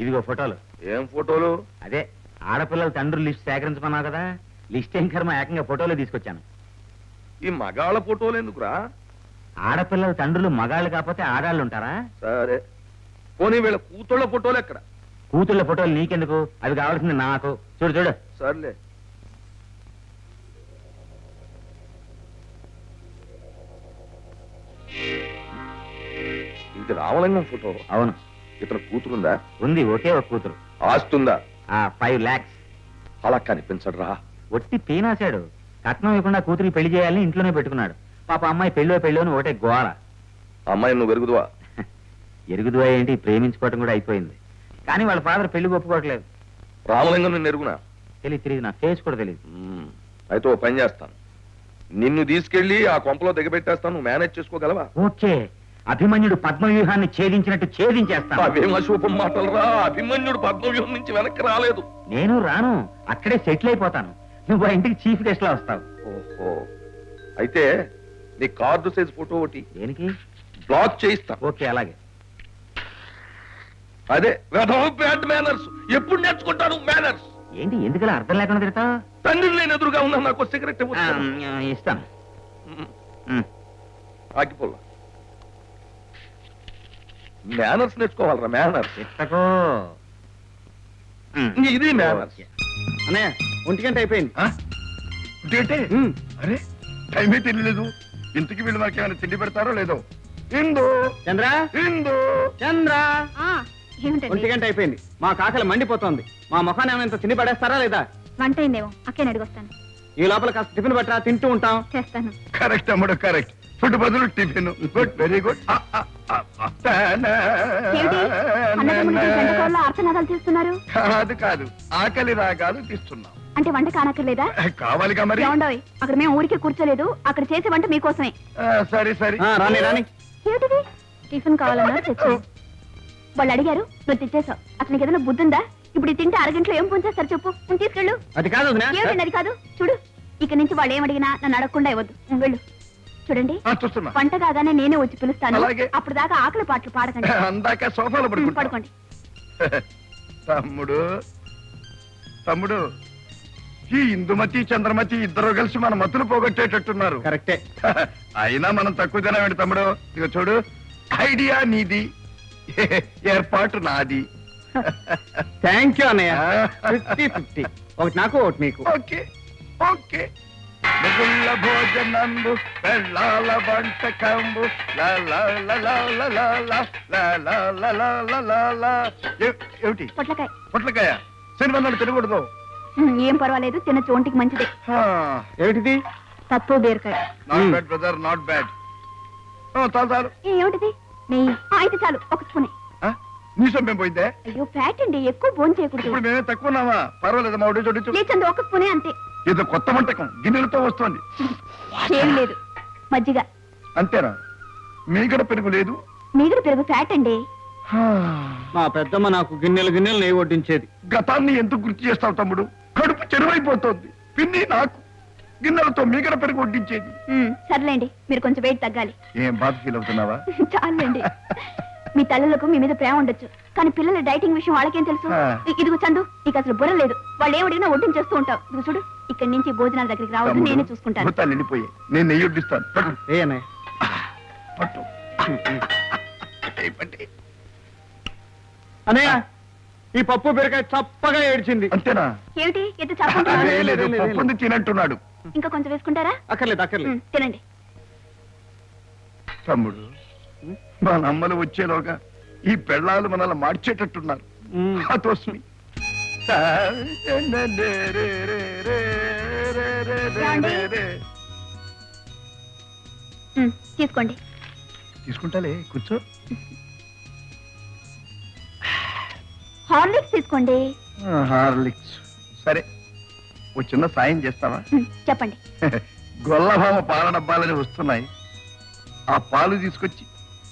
ఇదిగో ఫోటోలు. ఏం ఫోటోలు? అదే ఆడపిల్లల తండ్రులు లిస్ట్ సేకరించమన్నావు కదా, లిస్ట్ ఏం కర్మ ఏకంగా ఫోటోలు తీసుకొచ్చాను. ఈ మగాళ్ళ ఫోటోలు ఎందుకురా? ఆడపిల్లల తండ్రులు మగాళ్ళు కాకపోతే ఆడాళ్ళు ఉంటారా? సరే, పోనీ వీళ్ళ కూతుళ్ళ ఫోటోలు ఎక్కడ? కూతుళ్ళ ఫోటోలు నీకెందుకు, అవి కావాల్సింది నాకు. చూడు చూడు. సర్లే. ఇది రామలింగం ఫోటో. అవును. ఇతను కూతురుందా? ఉంది, ఒకే ఒక కూతురు. ఆస్తుందా? 5 lakhs. అలా కనిపించడరా. ఒట్టి పీనాశాడు. కట్నం ఇవ్వకుండా కూతురికి పెళ్లి చేయాలని ఇంట్లోనే పెట్టుకున్నాడు. పాప అమ్మాయి పెళ్ళో అని ఒకటే గోల. అమ్మాయి నువ్వు ఎరుగుదువా? ఎరుగుదువా ఏంటి, ప్రేమించుకోవటం కూడా అయిపోయింది. కానీ వాళ్ళ ఫాదర్ పెళ్లి ఒప్పుకోవట్లేదు. రామలింగం నిన్ను ఎరుగునా? తెలియదు, నా ఫేస్ కూడా తెలియదు. అయితే ఓ పని చేస్తాను, నిన్ను తీసుకెళ్లి ఆ కొంపలో దిగబెట్టేస్తాను. నువ్వు మేనేజ్ చేసుకోగలవా? ఓకే. అభిమన్యుడు పద్మవ్యూహాన్ని ఛేదించినట్టు ఛేదించేస్తాను. అవేం అశుభం మాటలరా. అభిమన్యుడు పద్మవ్యూహం నుంచి వెనక్కి రాలేదు. నేను రాను, అక్కడే సెటిల్ అయిపోతాను. నువ్వు ఆ ఇంటికి చీఫ్ గెస్ట్ లా వస్తావు. ఓహో, అయితే నీ కార్డు సైజ్ ఫోటో ఒకటి. దేనికి? బ్లాక్ చేయిస్తా. ఓకే, అలాగే. అదే బ్యాడ్ మేనర్స్. ఎప్పుడు నేర్చుకుంటాను మేనర్స్? ఏంటి ఎందుకలా అర్థం లేకుండా తిడతా? తండ్రి నేను ఎదురుగా ఉన్నా, నాకు సిగరెట్ ఇస్తాను. ఆగిపోలా. మేనర్స్ నేర్చుకోవాలరా, మేనర్స్. ఇస్తకో. ఇది మేనర్స్. అన్నయ్య 1 గంట అయిపోయింది. అరే టైమే తెలియలేదు. ఇంటికి వీళ్ళు మనకి ఏమైనా తిండి పెడతారో లేదో. ఇందు చంద్ర, ఇందు చంద్ర, 1 గంట అయిపోయింది. మా కాకలు మండిపోతోంది. మా ముఖాన్ని ఏమైనా తిండి పడేస్తారా లేదా? వంట అయిందేమో, అక్కే అడిగొస్తాను. ఈ లోపల కాస్త టిఫిన్ పట్టరా, తింటూ ఉంటాం. చేస్తాను. కరెక్ట్ అమ్ముడు, కరెక్ట్. ఫుడ్ బదులు టిఫిన్. Good, very good. అర్థనాదాలు తీస్తున్నారు? కాదు కాదు, ఆకలి రాగాలు తీస్తున్నాం. అంటే వంట కానక్కర్లేదా? కావాలిగా మరి. అక్కడ మేము ఊరికే కూర్చోలేదు, అక్కడ చేసే వంట మీకోసమే. సరే సరే. రాని రాని. ఏమిటిది? టిఫిన్ కావాలన్నా తెచ్చాను. వాళ్ళు అడిగారు, నువ్వు తెచ్చేసావు. అతనికి ఏదైనా బుద్ధుందా? ఇప్పుడు తింటే అరగంటలో ఏం పొంచేస్తారు చెప్పు. నువ్వు తీసుకెళ్ళు. అది కాదు. ఏమిటండి అది కాదు? చూడు, ఇక్కడి నుంచి వాళ్ళు ఏమడిగినా నన్ను అడగకుండా ఇవ్వద్దు. వెళ్ళు. చూడండి, వంట కాగానే నేనే వచ్చి పిలుస్తాను. అప్పుడు దాకా ఆకలి పాటలు పాడకండి. అందాక సోఫాలో పడుకోండి. తమ్ముడు తమ్ముడు, ఈ ఇందుమతి చంద్రమతి ఇద్దరు కలిసి మన మతులు పోగొట్టేటట్టున్నారు. కరెక్టే. అయినా మనం తక్కువ తినవేంటి తమ్ముడు? ఇక చూడు, ఐడియా నీది, ఏర్పాటు నాది. థ్యాంక్ యూ అన్నయ్య. 50-50. ఒకటి నాకు, ఒకటి నీకు. Okay okay. మిగుళ్ళ భోజనంబు పెళ్ళాల వంటకంబు ఏమిటి? పొట్లకాయ. పొట్లకాయ శనివన్నాడు తినకూడదు. ఏం పర్వాలేదు, తినచ్చు, ఒంటికి మంచిదే. ఏమిటిది? పప్పు బీరకాయ. Not bad brother, not bad. చాలు చాలు. ఏమిటిది? నెయ్యి. అయితే చాలు, 1 స్పూనే. నీ సొమ్మేం పోయిందే? అయ్యో ఫ్యాట్ అండి, ఎక్కువ భోజనం చేయకూడదు. ఇప్పుడు మేమే తక్కువ ఉన్నావా? పర్వాలేదు మా ఒడి చోటు. లేచండి, 1 స్పూనే అంతే. ఏదో కొత్త వంటకం గిన్నెలతో వస్తుంది. ఏం లేదు, మజ్జిగ అంతేనా? మీగడ పెరుగు లేదు? మీగడ పెరుగు ఫ్యాట్ అండి. మా పెద్దమ్మ నాకు గిన్నెలు నెయ్యి వడ్డించేది. గతాన్ని ఎందుకు గుర్తు చేస్తావు తమ్ముడు? కడుపు చెరువైపోతోంది. పిన్ని నాకు గిన్నెలతో మీగడ పెరుగు వడ్డించేది. సర్లేండి, మీరు కొంచెం వెయిట్ తగ్గాలి. ఏం బాధ ఫీల్ అవుతున్నావా? చాలండి. మీ తల్లులకు మీ మీద ప్రేమ ఉండొచ్చు, కానీ పిల్లల డైటింగ్ విషయం వాళ్ళకేం తెలుసు? ఇదిగో చందు, నీకు అసలు బుర్ర లేదు. వాళ్ళు ఏమడిగినా వడ్డించేస్తూ ఉంటావు. ఇదిగో చూడు, ఇక్కడి నుంచి భోజనాల దగ్గరికి రావద్దు, నేనే చూసుకుంటాను. వెళ్ళిపోయి నేను నెయ్యి వడ్డిస్తాను. అన్నయ్య, ఈ పప్పు బీరకాయ చప్పగా ఏడ్చింది. అంతేనా? ఏమిటి ఎత్త చెప్పండి? పప్పుంది తినంటున్నాడు. ఇంకా కొంచెం వేసుకుంటారా? అక్కర్లేదు. తినండి. తమ్ముడు, మన అమ్మలు వచ్చేలోగా ఈ పెళ్ళాలు మనల్ని మార్చేటట్టున్నారు. అతోస్మి. తీసుకోండి. తీసుకుంటాలే, కూర్చో. హార్లిక్స్ తీసుకోండి. హార్లిక్స్ సరే. ఓ చిన్న సాయం చేస్తావా? చెప్పండి. గొల్లభామ పాల డబ్బాలని వస్తున్నాయి. ఆ పాలు తీసుకొచ్చి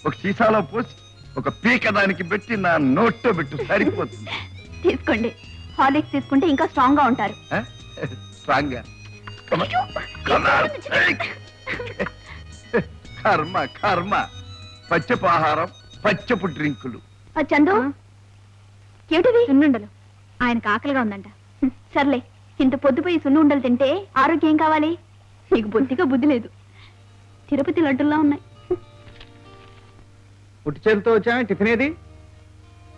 ఒక సీసాలో పోసి ఒక పీక దానికి పెట్టి నా నోట్లో పెట్టు, సరిపోతుంది. తీసుకోండి. హార్లిక్స్ తీసుకుంటే ఇంకా స్ట్రాంగ్ గా ఉంటారు. స్ట్రాంగ్ గా? కర్మ కర్మ. పచ్చపు ఆహారం, పచ్చపు డ్రింకులు. చందు, ఏమిటివి? సున్నుండలు. ఆయనకు ఆకలిగా ఉందంట. సర్లే, ఇంత పొద్దుపోయి సున్నుండలు తింటే ఆరోగ్యం కావాలి. నీకు బొత్తిగా బుద్ధి లేదు. తిరుపతి లడ్డుల్లా ఉన్నాయి. పుట్టి చేతితో వచ్చామే. టిఫిన్ ఏది?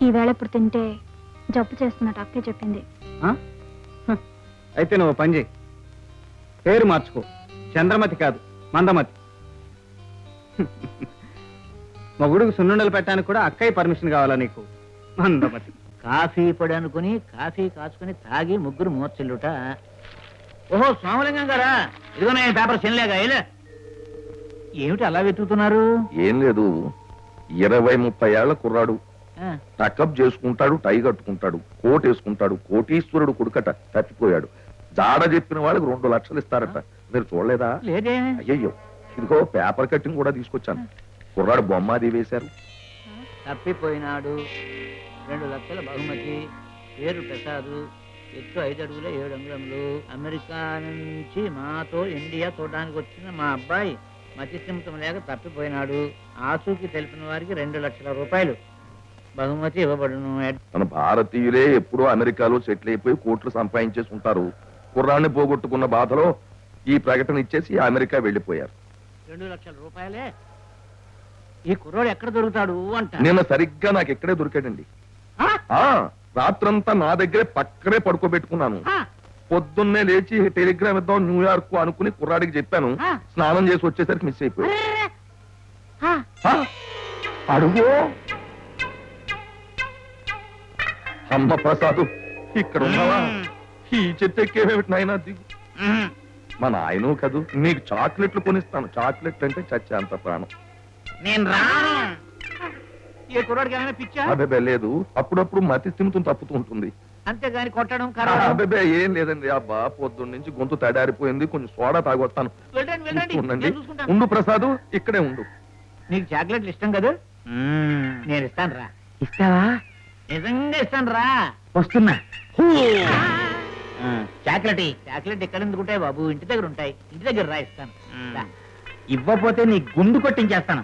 ఈవేళ ఇప్పుడు తింటే జబ్బు చేస్తున్నట్టు అక్కే చెప్పింది. అయితే నువ్వు పని చేయి, పేరు మార్చుకో. చంద్రమతి కాదు, మందమతి. మగుడుకు సున్నుండలు పెట్టడానికి కూడా అక్కయ్య పర్మిషన్ కావాలా నీకు? మందమతి. కాఫీ పొడి అనుకుని కాఫీ కాచుకుని తాగి ముగ్గురు మూర్చిల్లుట. ఓహో, సోమలింగం గారా, ఇదిగోనే పేపర్ చెల్లేగా. ఏమిటి అలా వెతుకుతున్నారు? ఏం లేదు, 20-30 ఏళ్ల కుర్రాడు, టకప్ చేసుకుంటాడు, టై కట్టుకుంటాడు, కోట్ వేసుకుంటాడు, కోటీశ్వరుడు కొడుకట, తప్పిపోయాడు. జాడ చెప్పిన వాళ్ళకి 2 లక్షలు ఇస్తారట. మీరు చూడలేదా? లేదే. అయ్యయ్యో, ఇదిగో పేపర్ కట్టింగ్ కూడా తీసుకొచ్చాను. కుర్రాడు బొమ్మ అది వేశారు. తప్పిపోయినాడు, 2 లక్షల బహుమతి, పేరు ప్రసాద్, ఎత్తు 5 అడుగుల 7 అంగుళములు, అమెరికా నుంచి మాతో ఇండియా చూడడానికి వచ్చిన మా అబ్బాయి మతిస్థిమితం లేక తప్పిపోయినాడు. ఆచూకీ తెలిపిన వారికి 2 లక్షల రూపాయలు బహుమతి ఇవ్వబడును. మన భారతీయులే ఎప్పుడూ అమెరికాలో సెటిల్ అయిపోయి కోట్లు సంపాదించేసి ఉంటారు. కుర్రాన్ని పోగొట్టుకున్న బాధలో ఈ ప్రకటన ఇచ్చేసి అమెరికా వెళ్ళిపోయారు. 2 లక్షల రూపాయలే. ఈ కుర్రోడు ఎక్కడ దొరుకుతాడు అంట. నిన్న సరిగ్గా నాకు ఎక్కడే దొరికాడండి. రాత్రంతా నా దగ్గరే పక్కనే పడుకోబెట్టుకున్నాను. పొద్దున్నే లేచి టెలిగ్రామ్ ఇద్దాం న్యూయార్క్ అనుకుని కుర్రాడికి చెప్పాను. స్నానం చేసి వచ్చేసరికి మిస్ అయిపోయాడు. అడుగు అమ్మ ప్రసాదు, ఇక్కడ ఉన్నావా? ఈ చెట్టు ఎక్కేమేమిటి నాయనా, దిగు. మా నాయను కదూ, నీకు చాక్లెట్లు కొనిస్తాను. చాక్లెట్లు అంటే చచ్చే అంత ప్రాణం. నేను రాను. ఏ కుర్రాడికి ఏమైనా పిచ్చా? అబ్బే లేదు, అప్పుడప్పుడు మతి స్థిమితం తప్పుతూ ఉంటుంది. అంతేగాని కొట్టడం అబ్బే ఏం లేదండి. అబ్బా పొద్దున్న నుంచి గొంతు తడారిపోయింది, కొంచెం సోడా తాగొస్తాను. ఉండండి, ఉండు ప్రసాదు, ఇక్కడే ఉండు. నీకు చాక్లెట్లు ఇష్టం కదా? నేను ఇస్తాను రా. ఇస్తావా? నిజంగా ఇస్తాను రా. వస్తున్నా. చాక్లెట్ ఎక్కడ ఎందుకుంటాయి బాబు? ఇంటి దగ్గర ఉంటాయి. ఇంటి దగ్గర రా, ఇస్తాను. ఇవ్వపోతే నీ గుండు కొట్టించేస్తాను.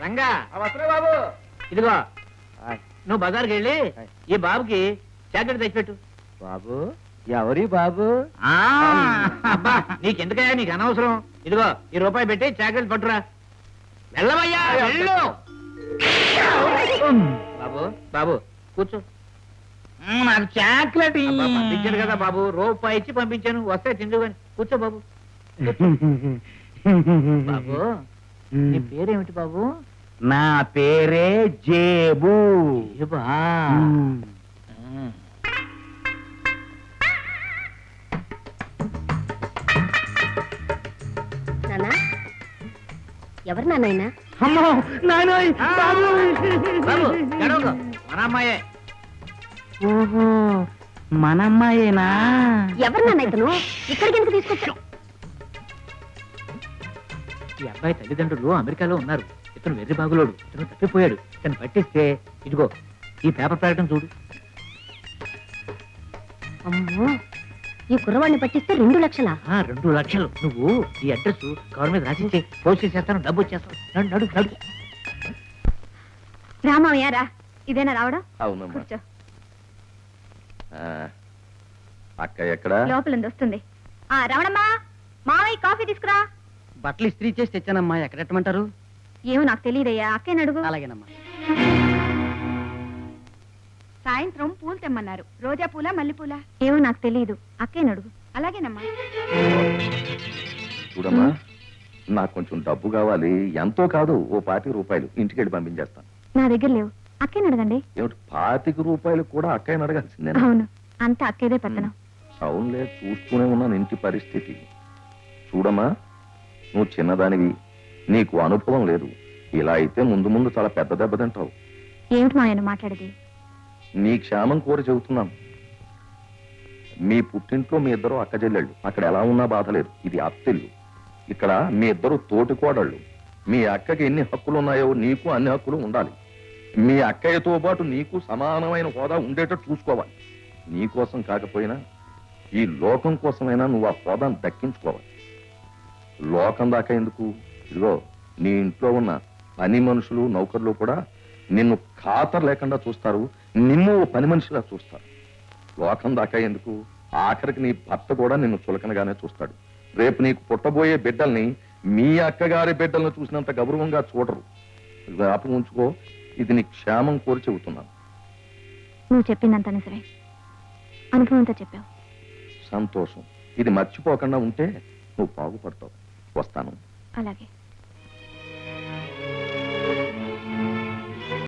రంగా బాబు, ఇదిగో నువ్వు బజార్కి వెళ్ళి ఈ బాబుకి చాక్లెట్ తెచ్చిపెట్టు. బాబు? ఎవరి బాబు? అబ్బా నీకెందుకయ్యా, నీకు అనవసరం. ఇదిగో ఈ రూపాయి పెట్టి చాక్లెట్ పట్టురా. వెళ్ళవయ్యా, వెళ్ళు. బాబు బాబు కూర్చో. నాకు చాక్లెట్ పంపించాను కదా బాబు, రూపాయి ఇచ్చి పంపించాను. వస్తే తిందు కానీ. కూర్చో బాబు. బాబు నీ పేరేమిటి బాబు? నా పేరే జేబు. జేబా? నానా, ఎవరు నాన్న? అమ్మో నాయనోయ్, బాబు. బాబు గడవకు, మన అమ్మాయే. ఓహో, మన అమ్మాయేనా? ఎవరు నాన్న ఇతను? ఇక్కడికి ఎందుకు తీసుకొచ్చావు? ఈ అబ్బాయి తల్లిదండ్రులు అమెరికాలో ఉన్నారు. ఇతను వెర్రి బాగులోడు. ఇతను తప్పిపోయాడు. ఇతను పట్టిస్తే ఇదిగో ఈ పేపర్ ప్రకటన చూడు. అమ్మో, ఈ కుర్రవాడిని పట్టిస్తే 2 లక్షలా? 2 లక్షలు. నువ్వు ఈ అడ్రస్ కవర్ మీద రాసిచ్చే, పోస్ట్ చేసేస్తాను, డబ్బు వచ్చేస్తాను. నడు నడు నడు. రామయ్య రా. ఇదేనా రావడం? అవునమ్మా. కూర్చో. అక్క ఎక్కడ? లోపల వస్తుంది. రావణమ్మా, మావయ్య కాఫీ తీసుకురా. బట్టలు ఇస్త్రీ చేసి తెచ్చానమ్మా. ఎక్కడెట్టమంటారు? ఏమో నాకు తెలియదయ్యా, అక్కేని అడుగు. అలాగేనమ్మా. సాయంత్రం పూలు తెమ్మన్నారు. రోజా పూల, మల్లె పూల? ఏమో నాకు తెలియదు, అక్కేని అడుగు. అలాగేనమ్మా. చూడమ్మా, నాకు కొంచెం డబ్బు కావాలి. ఎంతో కాదు, ఓ 25 రూపాయలు. ఇంటికి వెళ్ళి పంపించేస్తాను. నా దగ్గర లేవు, అక్కేని అడగండి. ఏమిటి 25 రూపాయలు కూడా అక్కయ్యని అడగాల్సిందే? అవును, అంతా అక్కేదే పెత్తనం. అవునులే, చూస్తూనే ఉన్నాను ఇంటి పరిస్థితి. చూడమ్మా, నువ్వు చిన్నదానివి, నీకు అనుభవం లేదు. ఇలా అయితే ముందు ముందు చాలా పెద్ద దెబ్బ తింటావు. ఏమిటి మాయను మాట్లాడేది? నీ క్షేమం కోరి చెబుతున్నాను. మీ పుట్టింట్లో మీ ఇద్దరు అక్కజెల్లెళ్ళు. అక్కడ ఎలా ఉన్నా బాధ లేదు. ఇది అత్తిల్లు. ఇక్కడ మీ ఇద్దరు తోటి కోడళ్ళు. మీ అక్కకి ఎన్ని హక్కులు ఉన్నాయో నీకు అన్ని హక్కులు ఉండాలి. మీ అక్కయ్యతో పాటు నీకు సమానమైన హోదా ఉండేటట్టు చూసుకోవాలి. నీ కోసం కాకపోయినా ఈ లోకం కోసమైనా నువ్వు ఆ హోదాను దక్కించుకోవాలి. లోకం దాకా ఎందుకు? ఇదిగో నీ ఇంట్లో ఉన్న పని మనుషులు నౌకర్లు కూడా నిన్ను ఖాతరు లేకుండా చూస్తారు, నిన్ను ఓ పని మనిషిలా చూస్తారు. లోకం దాకా ఎందుకు, ఆఖరికి నీ భర్త కూడా నిన్ను చులకనగానే చూస్తాడు. రేపు నీకు పుట్టబోయే బిడ్డల్ని మీ అక్కగారి బిడ్డలను చూసినంత గౌరవంగా చూడరు. జ్ఞాపకం ఉంచుకో, ఇది నీ క్షేమం కోరి చెబుతున్నాను. నువ్వు చెప్పిందంత నిజమే, అనుభవంతో చెప్పావు. సంతోషం. ఇది మర్చిపోకుండా ఉంటే నువ్వు బాగుపడతావు. వస్తాను. అలాగే.